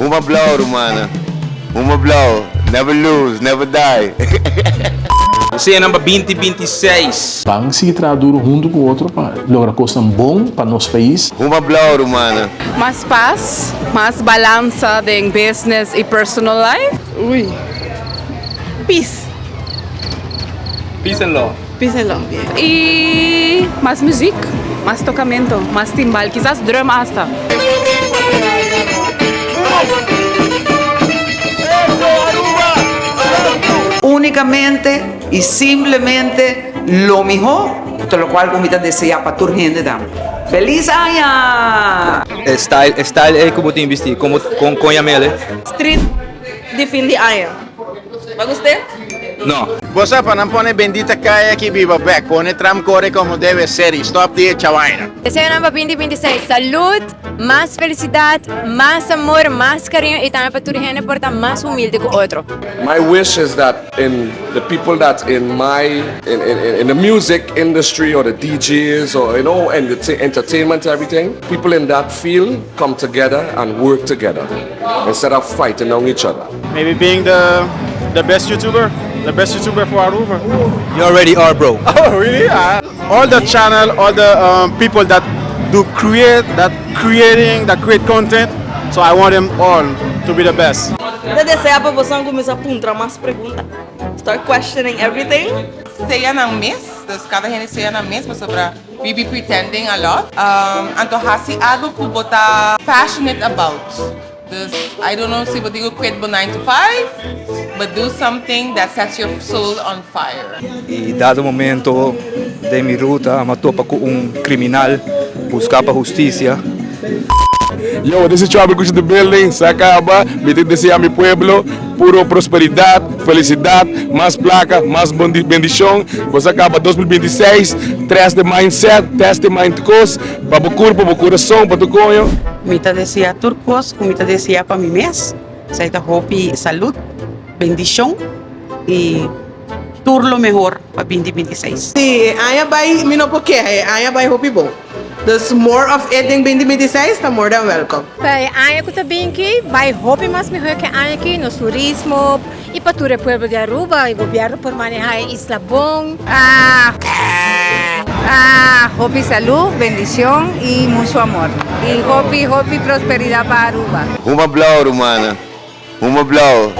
Uma blow, Romana. Uma blow. Never lose, never die. Você é número 2026. Vamos seguir trabalhando junto com o outro para lograr coisa bom para nosso país. Uma blow, Romana. Mais paz, mais balança em business e personal life. Peace. Peace and love. Peace and love. E mais música, mais tocamento, mais timbal, quizás drum hasta. Únicamente y simplemente lo mejor, todo lo cual comita desea para tu gente. ¡Feliz año! Style é como te investir, como com Conhamele. Street de fim de ano. Vai gostar? Não. Você para não pôr bendita caia que viva back, pone tramcore como deve ser e stop de chavaina. Deseo number 2026, salud, más felicidad, más amor, más cariño y también para tu gente por estar más humilde que otro. My wish is that in the people that in the music industry or the DJs or and the entertainment everything, people in that field come together and work together instead of fighting on each other. Maybe being the best YouTuber for Aruba. You already are, bro. Oh, really? All the channel, all the people that create content. So I want them all to be the best. Eu desejo para você começar a perguntar mais perguntas. Start questioning everything. Saya ng miss, dus cada gente saya ng miss, mas sobra we be pretending a lot. Anto hasi algo que bota passionate about. Dus I don't know se você quit bo 9 to 5, but do something that sets your soul on fire. E dado momento de minha ruta, matopa com criminal, buscar para justiça. Yo, this is Trouble Gucci the building, se acaba, me te desea mi pueblo, puro prosperidad, felicidad, más placa, más bendición, pues acaba 2026, tres de mindset, teste mind cos, para o corpo, para o coração, para tu coño. Me te desea turcos, me te desea para mi mes, se te hope salud, bendición y todo lo mejor para 2026. Sí, año vai, me não porque, año vai hope bom. Dus more of it em 2026 está more than welcome. Para año que também aqui, vai roupa mais melhor que año aqui no turismo e para todo o povo de Aruba, o governo por manejar a isla bom. Hope salud, bendición y mucho amor. Y hope prosperidad para Aruba. Uma blow, Romana. Uma blow.